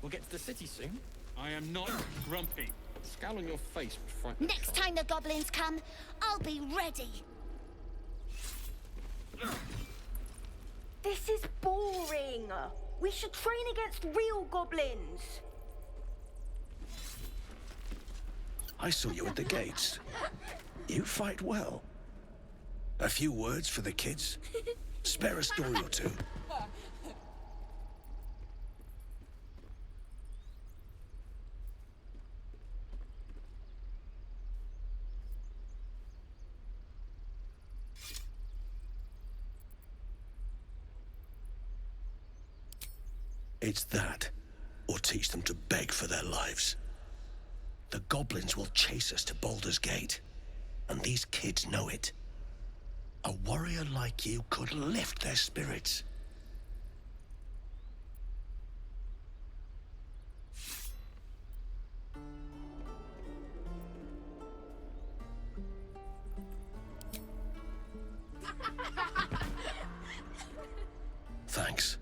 We'll get to the city soon. I am not grumpy. The scowl on your face would frighten Next time the goblins come, I'll be ready. This is boring. We should train against real goblins. I saw you at the gates. You fight well. A few words for the kids? Spare a story or two. It's that, or teach them to beg for their lives. The goblins will chase us to Baldur's Gate, and these kids know it. A warrior like you could lift their spirits. Thanks.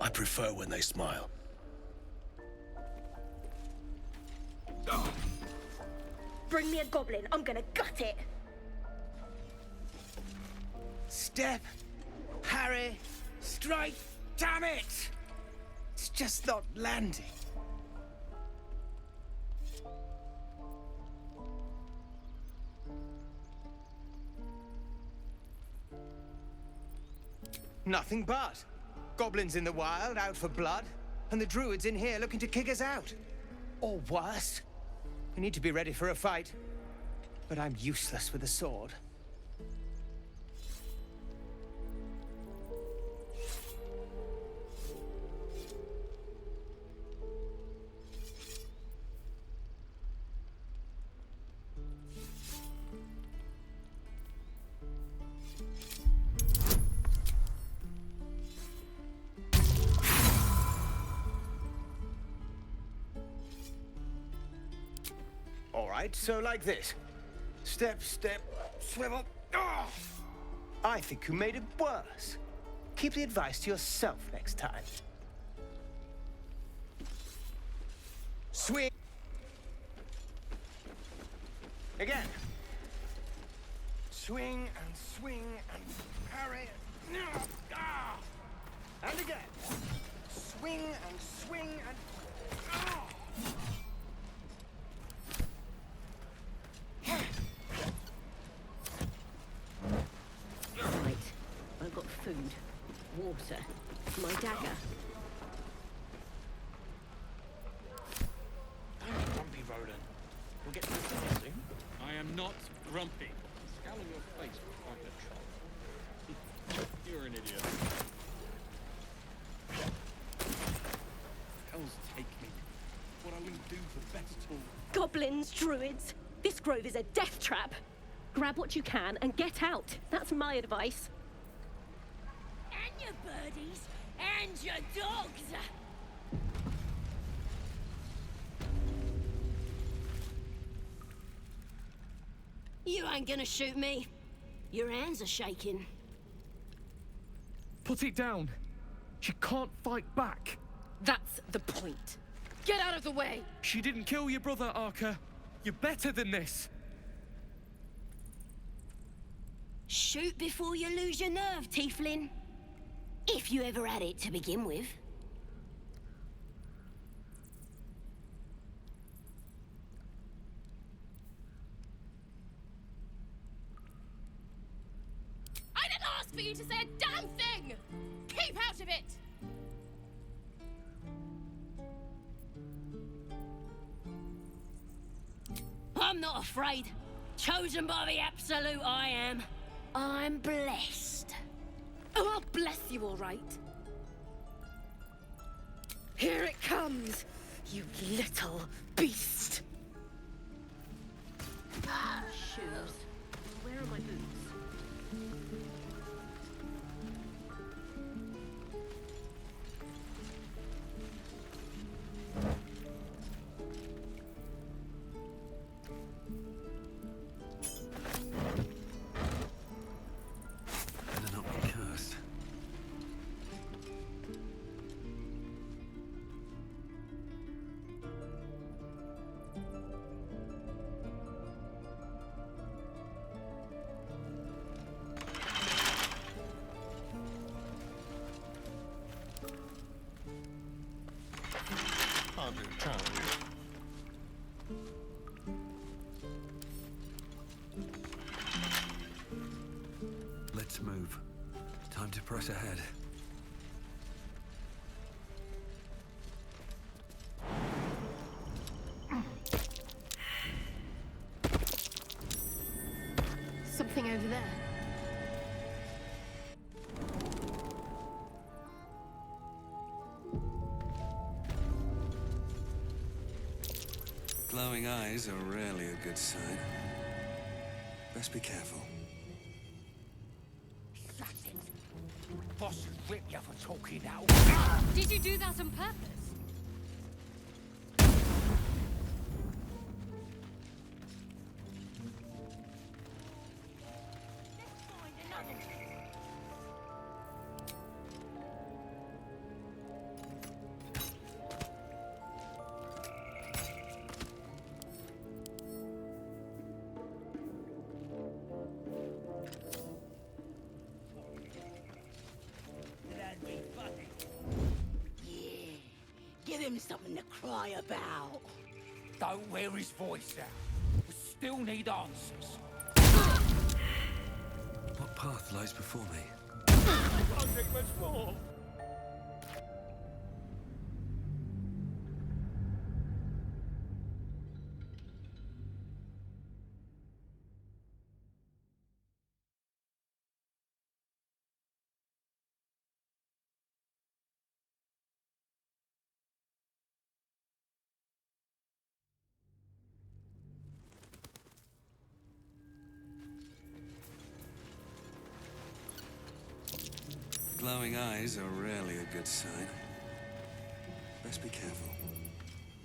I prefer when they smile. Bring me a goblin, I'm gonna gut it. Step, parry, strike, damn it! It's just not landing. Nothing but. Goblins in the wild, out for blood, and the druids in here looking to kick us out. Or worse. We need to be ready for a fight, but I'm useless with a sword. Alright, so like this. Step, step, swivel. Oh! I think you made it worse. Keep the advice to yourself next time. Swing. Again. Swing and swing and parry. Ah! And again. Swing and swing and... Ah! Right. I've got food, water, my dagger. Don't be grumpy, Roland. We'll get to the city soon. I am not grumpy. The scowl on your face would frighten a troll. You're an idiot. Hell's take me. What I wouldn't do for better tall. Goblins, druids. This grove is a death trap. Grab what you can and get out. That's my advice. And your birdies, and your dogs. You ain't gonna shoot me. Your hands are shaking. Put it down. She can't fight back. That's the point. Get out of the way! She didn't kill your brother, Arca. You're better than this. Shoot before you lose your nerve, Tiefling. If you ever had it to begin with. I didn't ask for you to say a damn thing! Keep out of it! I'm not afraid. Chosen by the Absolute, I am. I'm blessed. Oh, I'll bless you, all right. Here it comes, you little beast. Shoes. Where are my boots? Better not be cursed. Baldur challenge. Let's move. Time to press ahead. Something over there. Glowing eyes are rarely a good sign. Best be careful. Boss should whip you for talking now. Did you do that on purpose? Give him something to cry about. Don't wear his voice out. We still need answers. What path lies before me? I can't take much more. Glowing eyes are rarely a good sign. Best be careful.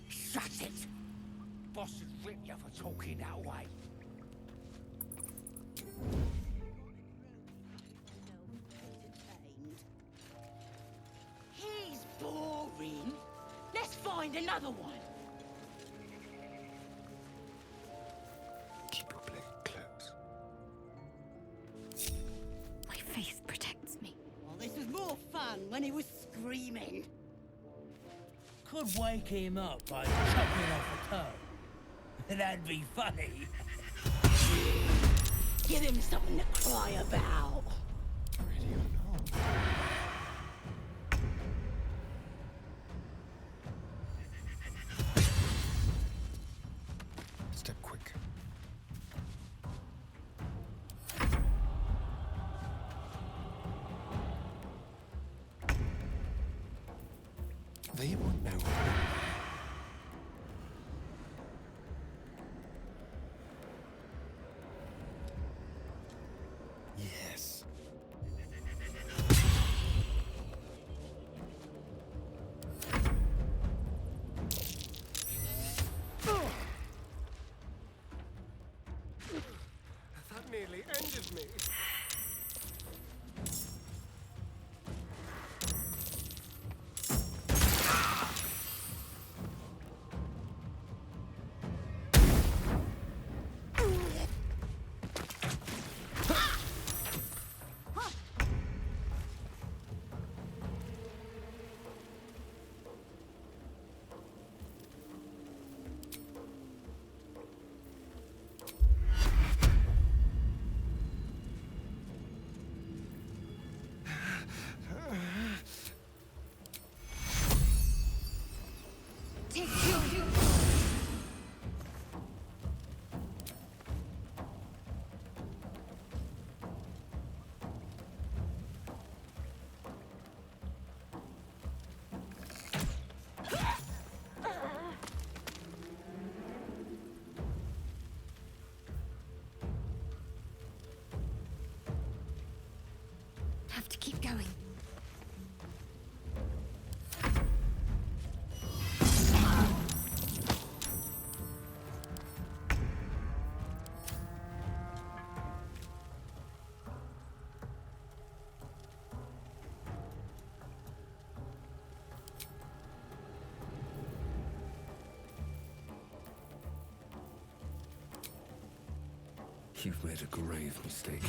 Shut it! Boss should whip you for talking that way. He's boring. Let's find another one. Keep your blade close. My faith protects me. Well, this was more fun when he was screaming. Could wake him up by chopping off a toe. That'd be funny. Give him something to cry about. Ready or not? Step quick. They won't know. Yes. That nearly ended me. Have to keep going. You've made a grave mistake.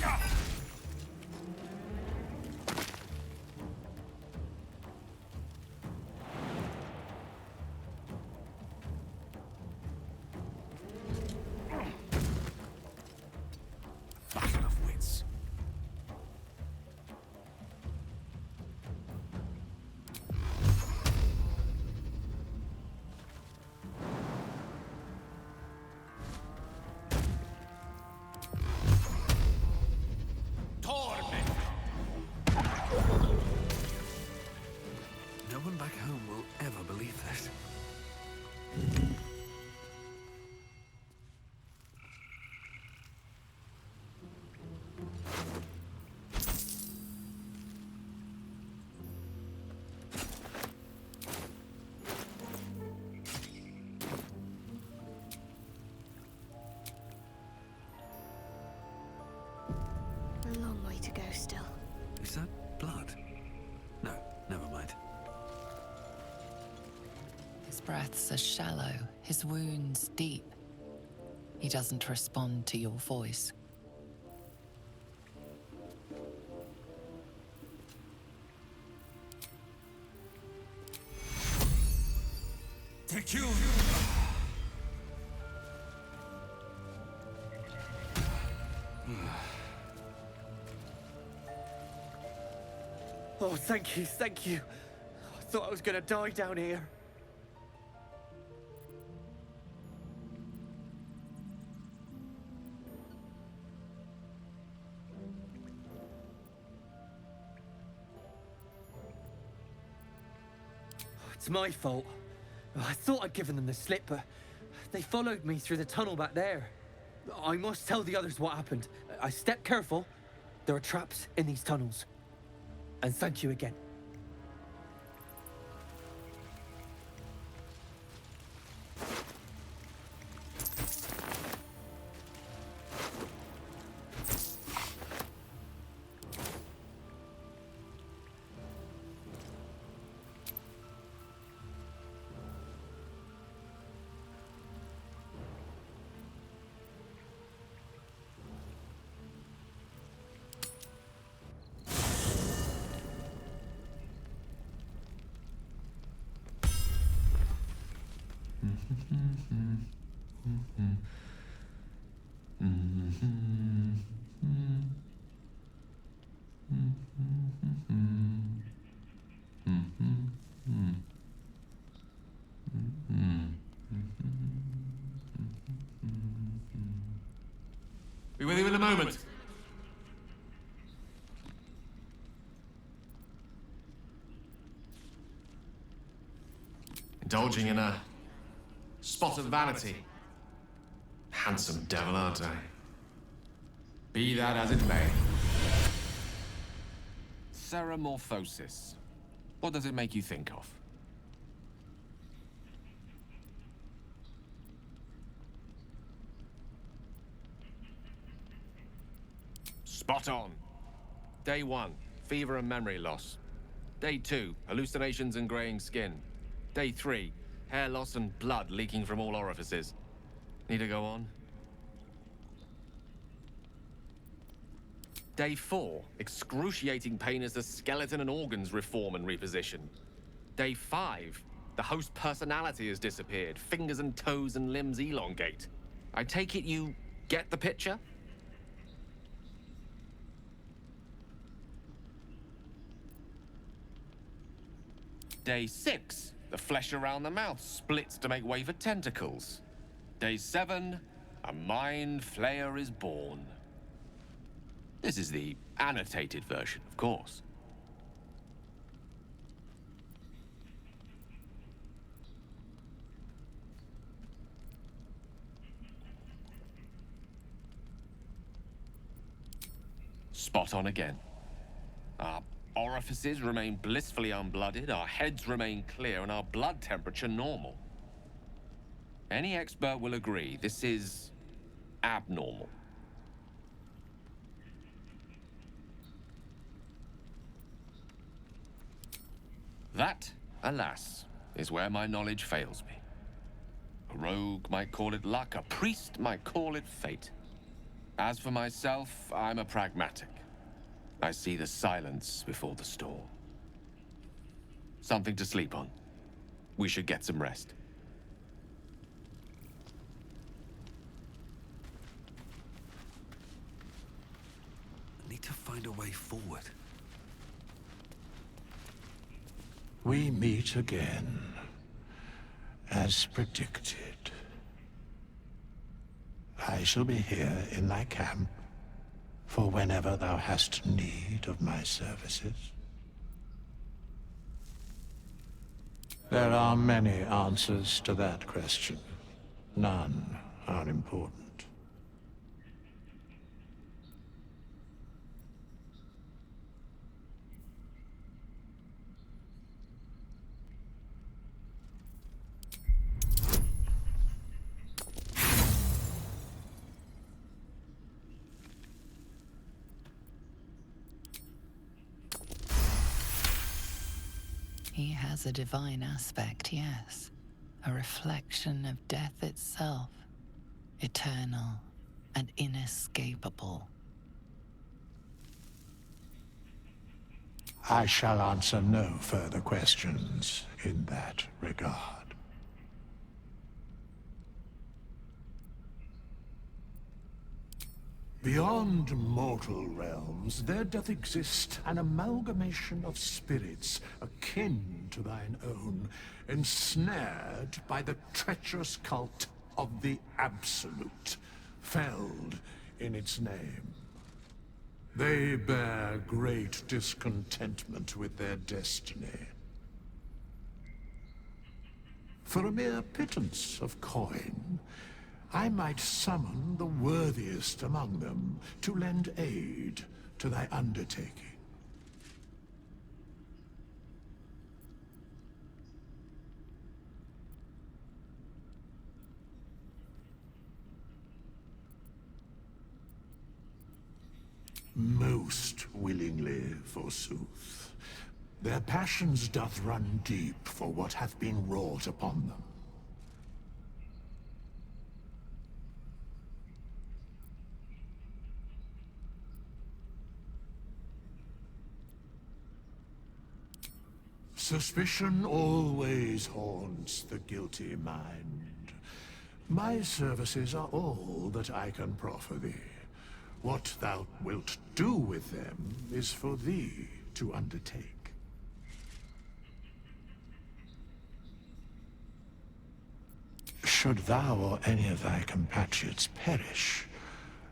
His breaths are shallow, his wounds deep. He doesn't respond to your voice. Tactician! Oh, thank you, thank you. I thought I was gonna die down here. It's my fault. I thought I'd given them the slip, but they followed me through the tunnel back there. I must tell the others what happened. I stepped careful. There are traps in these tunnels. And thank you again. Be with you in a moment. Indulging in a spot of vanity. Handsome devil, aren't I? Be that as it may. Ceramorphosis. What does it make you think of? Spot on. Day 1, fever and memory loss. Day 2, hallucinations and graying skin. Day 3, hair loss and blood leaking from all orifices. Need to go on? Day 4, excruciating pain as the skeleton and organs reform and reposition. Day 5, the host personality has disappeared. Fingers and toes and limbs elongate. I take it you get the picture? Day 6, the flesh around the mouth splits to make way for tentacles. Day 7, a mind flayer is born. This is the annotated version, of course. Spot on again. Our orifices remain blissfully unblooded, our heads remain clear, and our blood temperature normal. Any expert will agree this is abnormal. That, alas, is where my knowledge fails me. A rogue might call it luck, a priest might call it fate. As for myself, I'm a pragmatic. I see the silence before the storm. Something to sleep on. We should get some rest. I need to find a way forward. We meet again, as predicted. I shall be here in thy camp for whenever thou hast need of my services. There are many answers to that question. None are important. He has a divine aspect, yes. a reflection of death itself, eternal and inescapable. I shall answer no further questions in that regard. Beyond mortal realms, there doth exist an amalgamation of spirits akin to thine own, ensnared by the treacherous cult of the Absolute, felled in its name. They bear great discontentment with their destiny. For a mere pittance of coin, I might summon the worthiest among them to lend aid to thy undertaking. Most willingly, forsooth. Their passions doth run deep for what hath been wrought upon them. Suspicion always haunts the guilty mind. My services are all that I can proffer thee. What thou wilt do with them is for thee to undertake. Should thou or any of thy compatriots perish,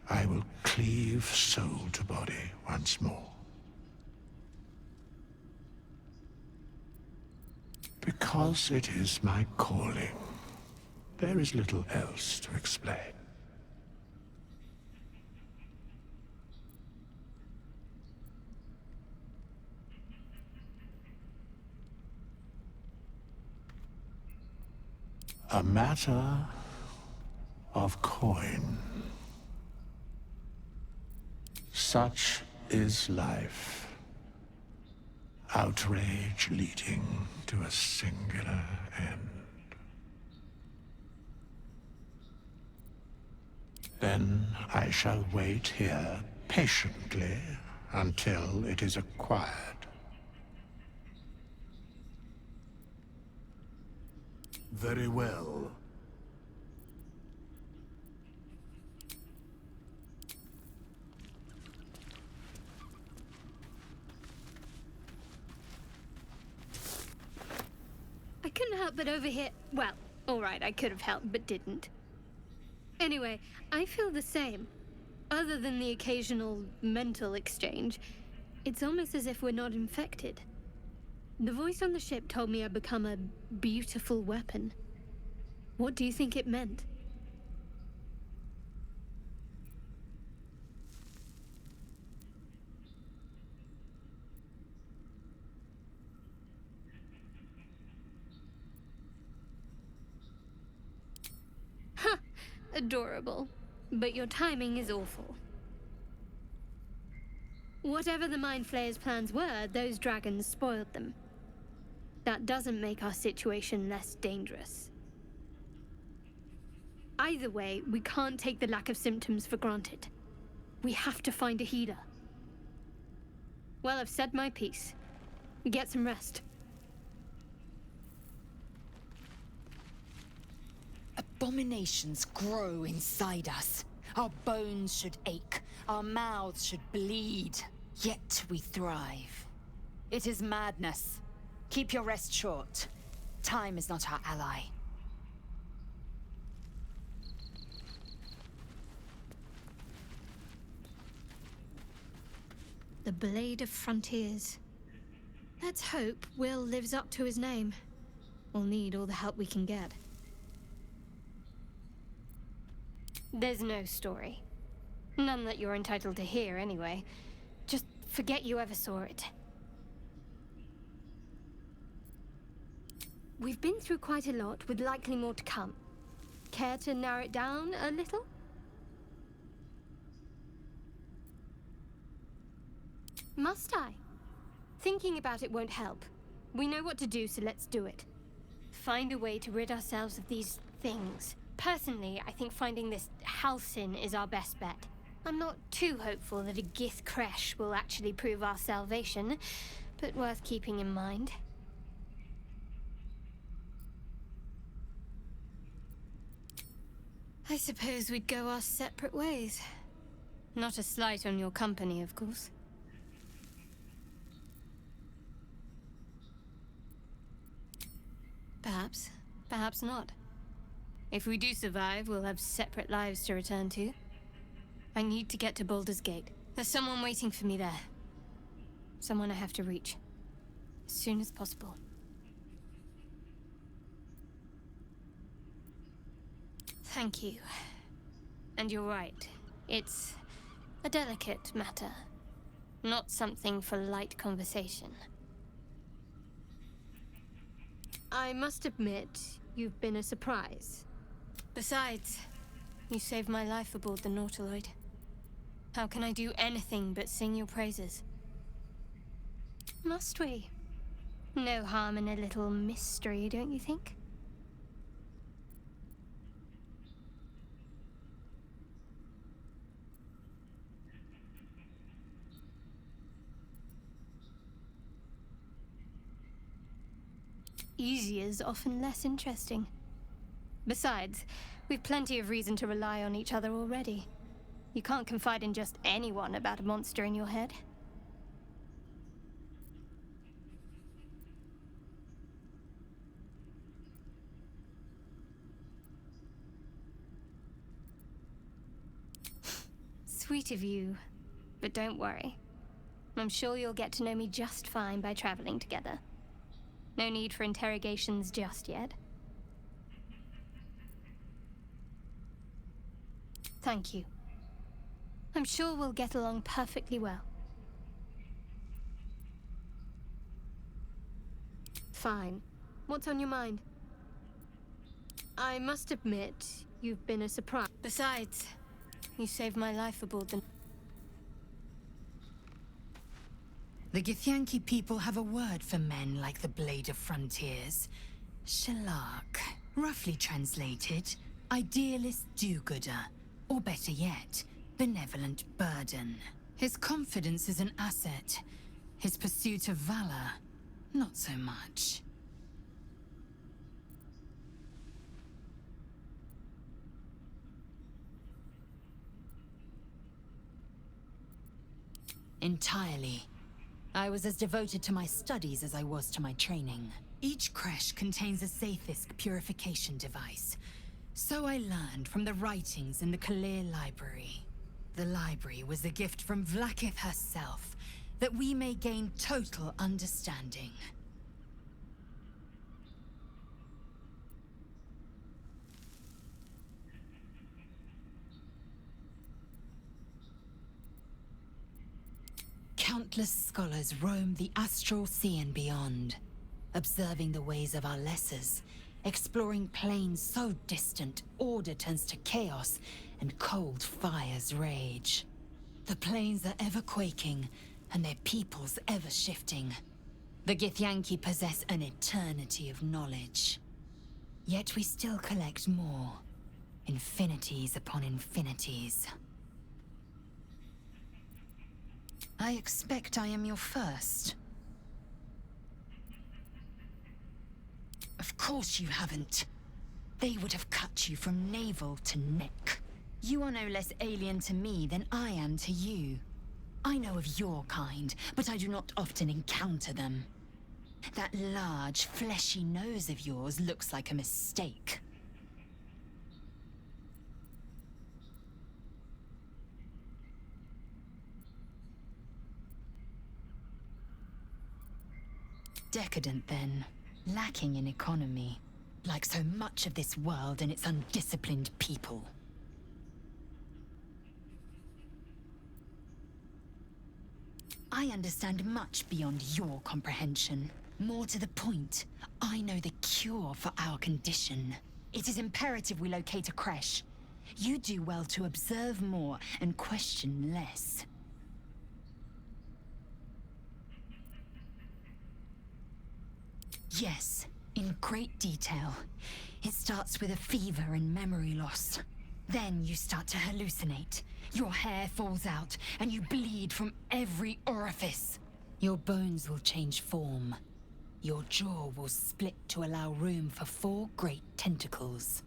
I will cleave soul to body once more. Because it is my calling. There is little else to explain. A matter of coin. Such is life. Outrage leading to a singular end. Then I shall wait here patiently until it is acquired. Very well. I couldn't help but overhear. Well, alright, I could have helped, but didn't. Anyway, I feel the same. Other than the occasional mental exchange, it's almost as if we're not infected. The voice on the ship told me I'd become a beautiful weapon. What do you think it meant? Huh, adorable. But your timing is awful. Whatever the Mind Flayer's plans were, those dragons spoiled them. That doesn't make our situation less dangerous. Either way, we can't take the lack of symptoms for granted. We have to find a healer. Well, I've said my piece. Get some rest. Abominations grow inside us. Our bones should ache. Our mouths should bleed. Yet we thrive. It is madness. Keep your rest short. Time is not our ally. The Blade of Frontiers. Let's hope Will lives up to his name. We'll need all the help we can get. There's no story. None that you're entitled to hear, anyway. Just forget you ever saw it. We've been through quite a lot, with likely more to come. Care to narrow it down a little? Must I? Thinking about it won't help. We know what to do, so let's do it. find a way to rid ourselves of these things. Personally, I think finding this Halcyon is our best bet. I'm not too hopeful that a Gith crash will actually prove our salvation, but worth keeping in mind. I suppose we'd go our separate ways. Not a slight on your company, of course. Perhaps. Perhaps not. If we do survive, we'll have separate lives to return to. I need to get to Baldur's Gate. There's someone waiting for me there. Someone I have to reach. As soon as possible. Thank you. And you're right. It's a delicate matter. Not something for light conversation. I must admit, you've been a surprise. Besides, you saved my life aboard the Nautiloid. How can I do anything but sing your praises? Must we? No harm in a little mystery, don't you think? Easier's often less interesting. Besides, we've plenty of reason to rely on each other already. You can't confide in just anyone about a monster in your head. Sweet of you, but don't worry. I'm sure you'll get to know me just fine by traveling together. No need for interrogations just yet. Thank you. I'm sure we'll get along perfectly well. Fine. What's on your mind? I must admit, you've been a surprise. Besides, you saved my life aboard the... The Githyanki people have a word for men like the Blade of Frontiers. Shalak. Roughly translated, idealist do-gooder. Or better yet, benevolent burden. His confidence is an asset. His pursuit of valor, not so much. Entirely. I was as devoted to my studies as I was to my training. Each creche contains a Sathisk purification device. So I learned from the writings in the Kalir Library. The library was a gift from Vlaakith herself, that we may gain total understanding. Countless scholars roam the astral sea and beyond, observing the ways of our lessers, exploring planes so distant, order turns to chaos, and cold fires rage. The planes are ever quaking, and their peoples ever shifting. The Githyanki possess an eternity of knowledge. Yet we still collect more. Infinities upon infinities. I expect I am your first. Of course you haven't. They would have cut you from navel to neck. You are no less alien to me than I am to you. I know of your kind, but I do not often encounter them. That large, fleshy nose of yours looks like a mistake. Decadent, then. Lacking in economy. Like so much of this world and its undisciplined people. I understand much beyond your comprehension. More to the point, I know the cure for our condition. It is imperative we locate a creche. You do well to observe more and question less. Yes, in great detail. It starts with a fever and memory loss. Then you start to hallucinate. Your hair falls out, and you bleed from every orifice. Your bones will change form. Your jaw will split to allow room for 4 great tentacles.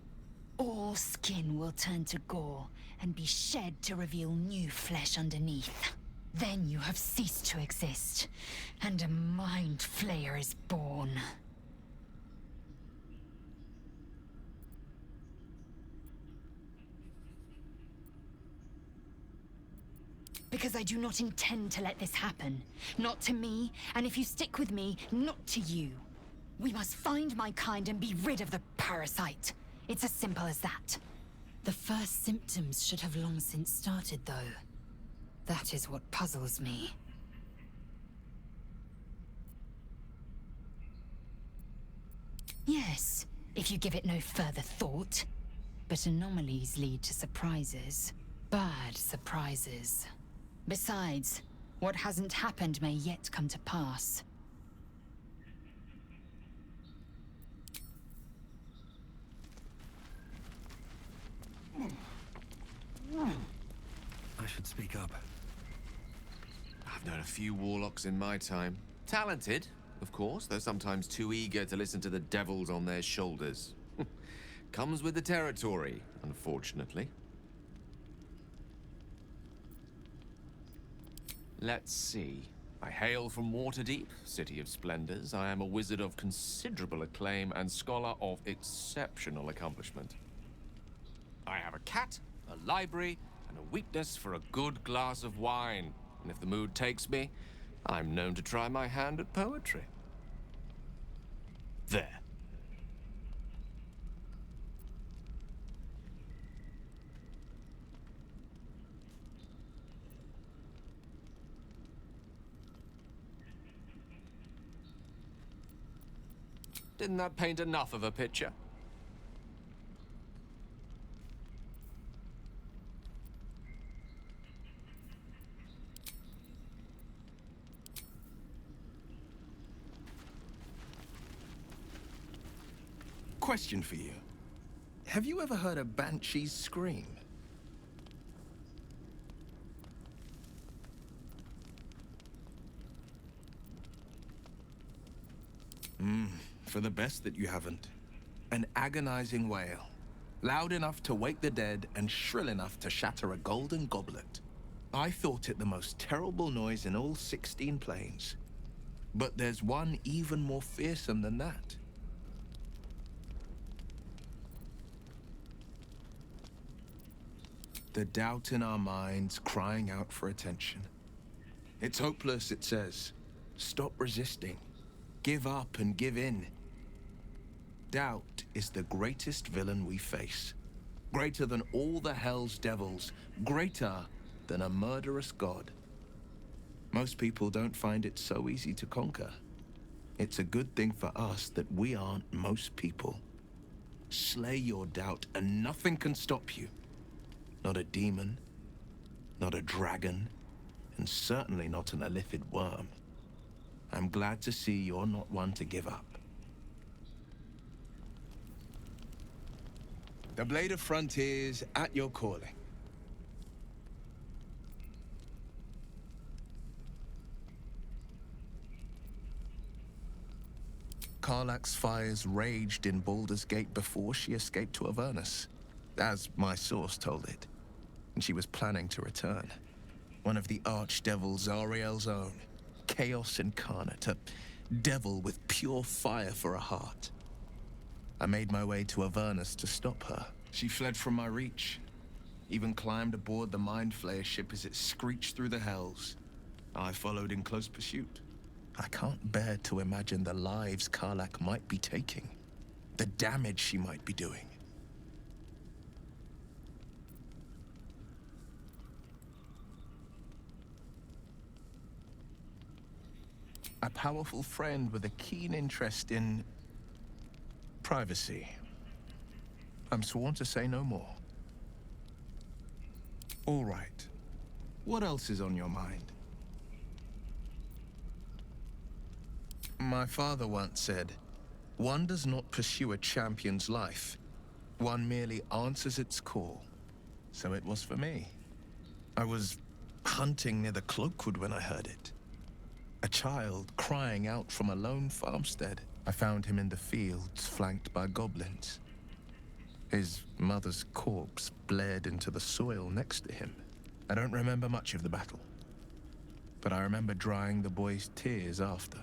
All skin will turn to gore and be shed to reveal new flesh underneath. Then you have ceased to exist, and a mind flayer is born. Because I do not intend to let this happen. Not to me, and if you stick with me, not to you. We must find my kind and be rid of the parasite. It's as simple as that. The first symptoms should have long since started, though. That is what puzzles me. Yes, if you give it no further thought. But anomalies lead to surprises. Bad surprises. Besides, what hasn't happened may yet come to pass. I should speak up. I've known a few warlocks in my time. Talented, of course, though sometimes too eager to listen to the devils on their shoulders. Comes with the territory, unfortunately. Let's see. I hail from Waterdeep, City of Splendors. I am a wizard of considerable acclaim and scholar of exceptional accomplishment. I have a cat, a library, and a weakness for a good glass of wine. And if the mood takes me, I'm known to try my hand at poetry. There. Didn't that paint enough of a picture? Question for you. Have you ever heard a banshee scream? For the best that you haven't. An agonizing wail. Loud enough to wake the dead and shrill enough to shatter a golden goblet. I thought it the most terrible noise in all 16 planes. But there's one even more fearsome than that. The doubt in our minds crying out for attention. It's hopeless, it says. Stop resisting. Give up and give in. Doubt is the greatest villain we face. Greater than all the hell's devils. Greater than a murderous god. Most people don't find it so easy to conquer. It's a good thing for us that we aren't most people. Slay your doubt and nothing can stop you. Not a demon, not a dragon, and certainly not an illithid worm. I'm glad to see you're not one to give up. The Blade of Frontiers at your calling. Karlach's fires raged in Baldur's Gate before she escaped to Avernus, as my source told it. And she was planning to return. One of the archdevils Ariel's own. Chaos incarnate, a devil with pure fire for a heart. I made my way to Avernus to stop her. She fled from my reach. Even climbed aboard the Mind Flayer ship as it screeched through the hells. I followed in close pursuit. I can't bear to imagine the lives Karlach might be taking. The damage she might be doing. A powerful friend with a keen interest in privacy. I'm sworn to say no more. All right. What else is on your mind? My father once said, One does not pursue a champion's life. One merely answers its call. So it was for me. I was hunting near the Cloakwood when I heard it. A child crying out from a lone farmstead. I found him in the fields, flanked by goblins. His mother's corpse blared into the soil next to him. I don't remember much of the battle, but I remember drying the boy's tears after.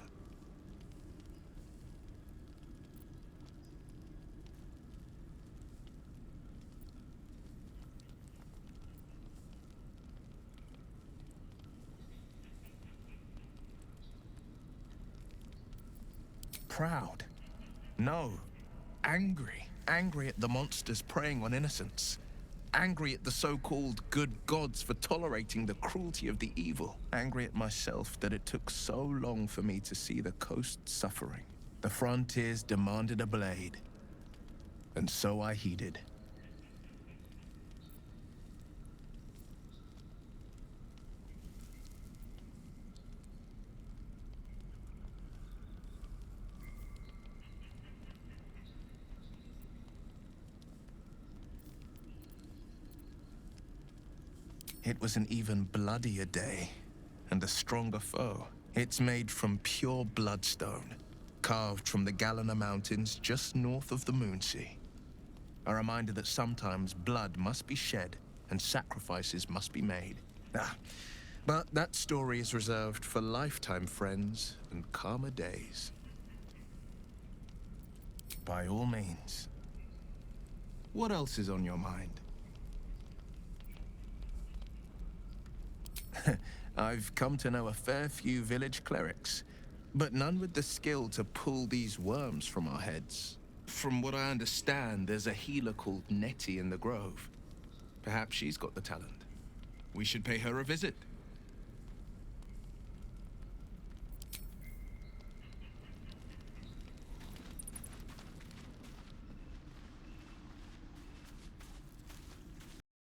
Proud? No. Angry. Angry at the monsters preying on innocents. Angry at the so-called good gods for tolerating the cruelty of the evil. Angry at myself that it took so long for me to see the coast suffering. The frontiers demanded a blade, and so I heeded. It was an even bloodier day, and a stronger foe. It's made from pure bloodstone, carved from the Galena Mountains just north of the Moonsea. A reminder that sometimes blood must be shed and sacrifices must be made. But that story is reserved for lifetime friends and calmer days. By all means. What else is on your mind? I've come to know a fair few village clerics, but none with the skill to pull these worms from our heads. From what I understand, there's a healer called Nettie in the Grove. Perhaps she's got the talent. We should pay her a visit.